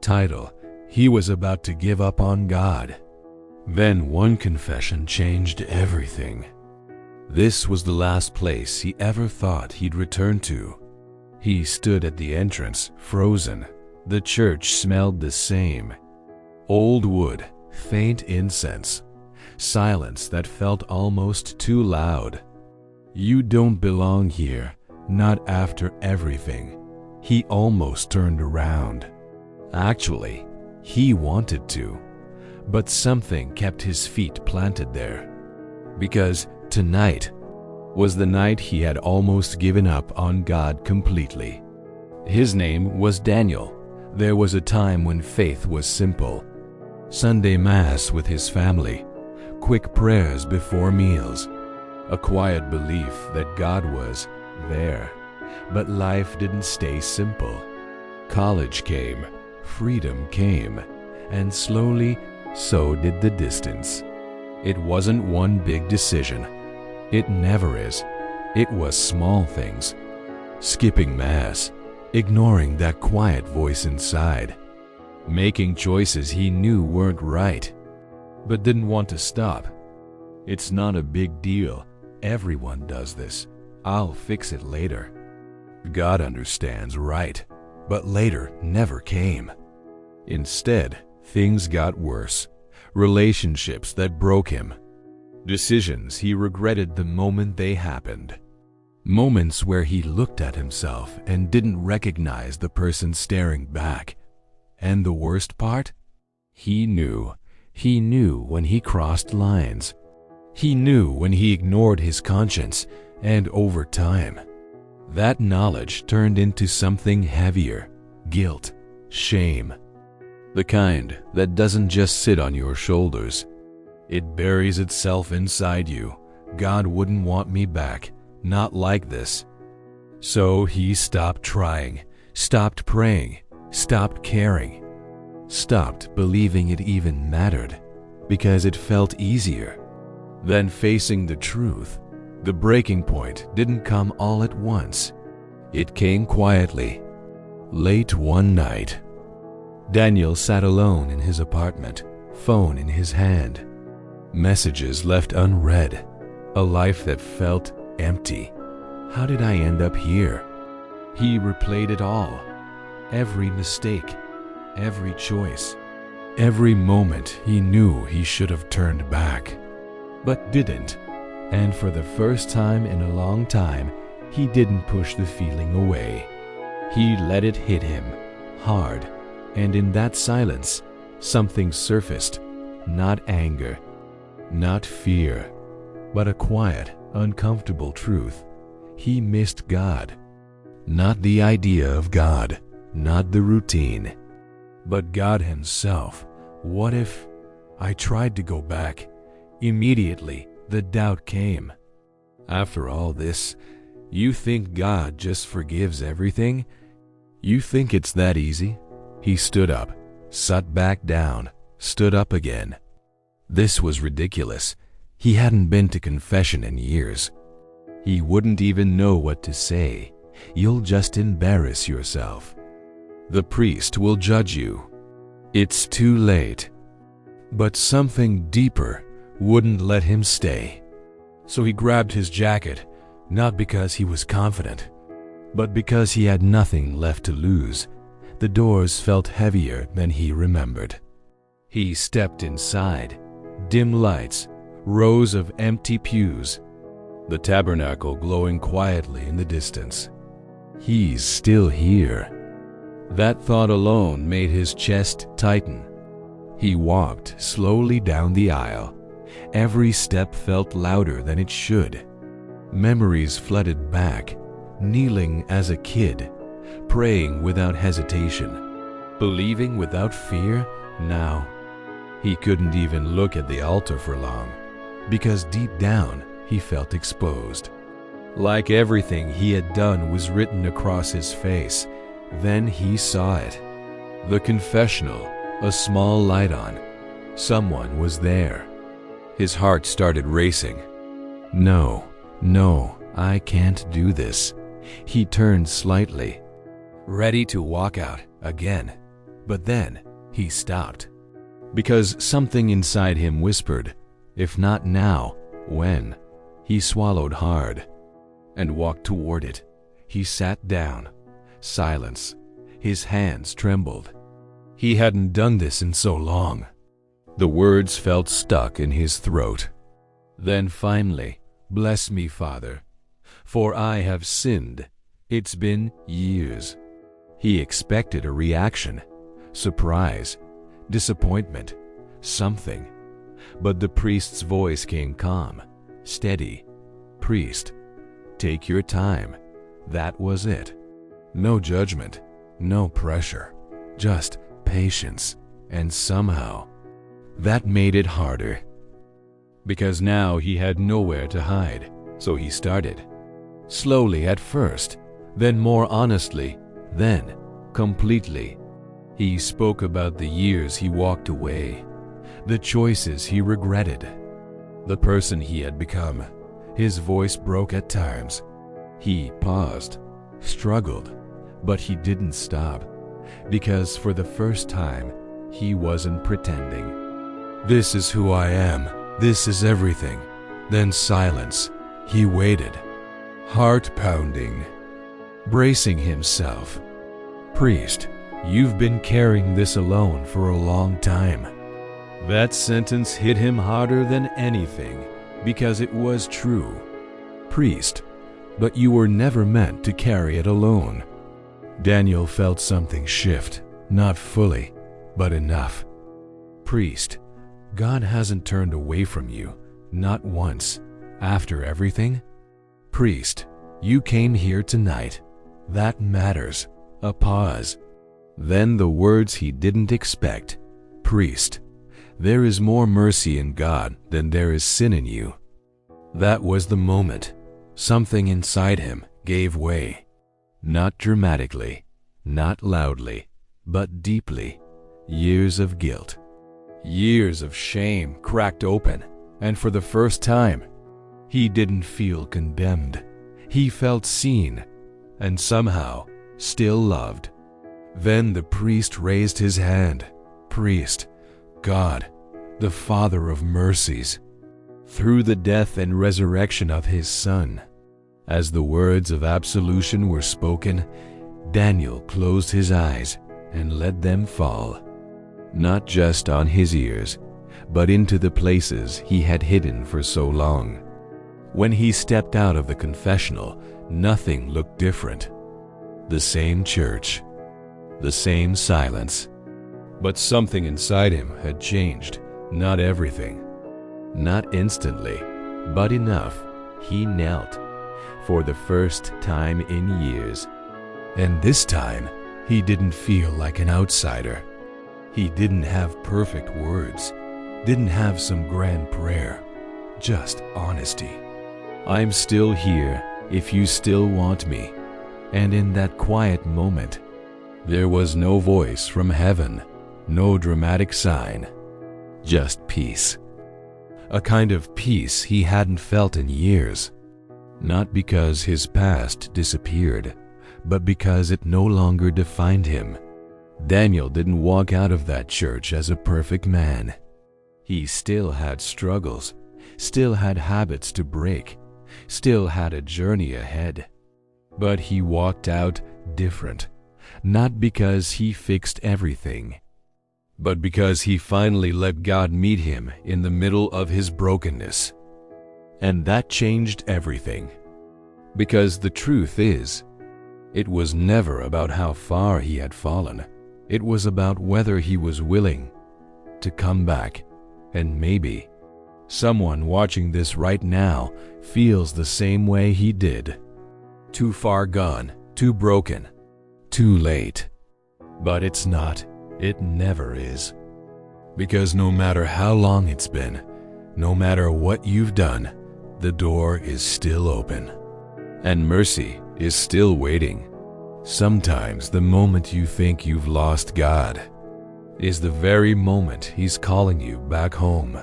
Title: he was about to give up on God. Then one confession changed everything. This was the last place he ever thought he'd return to. He stood at the entrance, frozen. The church smelled the same. Old wood, faint incense, silence that felt almost too loud. You don't belong here, not after everything. He almost turned around. Actually, he wanted to, but something kept his feet planted there. Because tonight was the night he had almost given up on God completely. His name was Daniel. There was a time when faith was simple. Sunday Mass with his family, quick prayers before meals, a quiet belief that God was there. But life didn't stay simple. College came, freedom came, and slowly so did the distance. It wasn't one big decision. It never is. It was small things. Skipping Mass, ignoring that quiet voice inside, making choices he knew weren't right, but didn't want to stop. It's not a big deal. Everyone does this. I'll fix it later. God understands, right? But later never came. Instead, things got worse. Relationships that broke him. Decisions he regretted the moment they happened. Moments where he looked at himself and didn't recognize the person staring back. And the worst part? He knew. He knew when he crossed lines. He knew when he ignored his conscience, and over time, that knowledge turned into something heavier: guilt, shame. The kind that doesn't just sit on your shoulders. It buries itself inside you. God wouldn't want me back, not like this. So he stopped trying, stopped praying, stopped caring, stopped believing it even mattered, because it felt easier. Then facing the truth, the breaking point didn't come all at once. It came quietly. Late one night, Daniel sat alone in his apartment, phone in his hand. Messages left unread. A life that felt empty. How did I end up here? He replayed it all. Every mistake, every choice, every moment he knew he should have turned back, but didn't. And for the first time in a long time, he didn't push the feeling away. He let it hit him, hard, and in that silence, something surfaced. Not anger, not fear, but a quiet, uncomfortable truth. He missed God. Not the idea of God, not the routine, but God himself. What if I tried to go back? Immediately, the doubt came. After all this, you think God just forgives everything? You think it's that easy? He stood up, sat back down, stood up again. This was ridiculous. He hadn't been to confession in years. He wouldn't even know what to say. You'll just embarrass yourself. The priest will judge you. It's too late. But something deeper wouldn't let him stay. So he grabbed his jacket, not because he was confident, but because he had nothing left to lose. The doors felt heavier than he remembered. He stepped inside. Dim lights, rows of empty pews, the tabernacle glowing quietly in the distance. He's still here. That thought alone made his chest tighten. He walked slowly down the aisle. Every step felt louder than it should. Memories flooded back, kneeling as a kid, praying without hesitation, believing without fear. Now, he couldn't even look at the altar for long, because deep down he felt exposed. Like everything he had done was written across his face. Then he saw it. The confessional, a small light on. Someone was there. His heart started racing. No, I can't do this. He turned slightly, ready to walk out again. But then he stopped, because something inside him whispered, if not now, when? He swallowed hard and walked toward it. He sat down. Silence. His hands trembled. He hadn't done this in so long. The words felt stuck in his throat. Then finally, bless me, Father, for I have sinned. It's been years. He expected a reaction, surprise, disappointment, something. But the priest's voice came calm, steady. Priest, take your time. That was it. No judgment, no pressure, just patience. And somehow, that made it harder. Because now he had nowhere to hide, so he started. Slowly at first, then more honestly, then completely. He spoke about the years he walked away, the choices he regretted, the person he had become. His voice broke at times. He paused, struggled, but he didn't stop, because for the first time, he wasn't pretending. This is who I am. This is everything. Then silence. He waited, heart pounding, bracing himself. Priest, you've been carrying this alone for a long time. That sentence hit him harder than anything, because it was true. Priest, but you were never meant to carry it alone. Daniel felt something shift, not fully, but enough. Priest, God hasn't turned away from you, not once, after everything. Priest, you came here tonight. That matters. A pause. Then the words he didn't expect. Priest, there is more mercy in God than there is sin in you. That was the moment. Something inside him gave way. Not dramatically, not loudly, but deeply. Years of guilt, years of shame cracked open, and for the first time, he didn't feel condemned. He felt seen, and somehow still loved. Then the priest raised his hand. Priest, God, the Father of mercies, through the death and resurrection of his Son. As the words of absolution were spoken, Daniel closed his eyes and let them fall, not just on his ears, but into the places he had hidden for so long. When he stepped out of the confessional, nothing looked different. The same church, the same silence. But something inside him had changed. Not everything. Not instantly, but enough. He knelt for the first time in years. And this time, he didn't feel like an outsider. He didn't have perfect words, didn't have some grand prayer, just honesty. I'm still here if you still want me. And in that quiet moment, there was no voice from heaven, no dramatic sign, just peace. A kind of peace he hadn't felt in years. Not because his past disappeared, but because it no longer defined him. Daniel didn't walk out of that church as a perfect man. He still had struggles, still had habits to break, still had a journey ahead. But he walked out different, not because he fixed everything, but because he finally let God meet him in the middle of his brokenness. And that changed everything. Because the truth is, it was never about how far he had fallen. It was about whether he was willing to come back. And maybe someone watching this right now feels the same way he did. Too far gone, too broken, too late. But it's not. It never is. Because no matter how long it's been, no matter what you've done, the door is still open. And mercy is still waiting. Sometimes the moment you think you've lost God is the very moment He's calling you back home.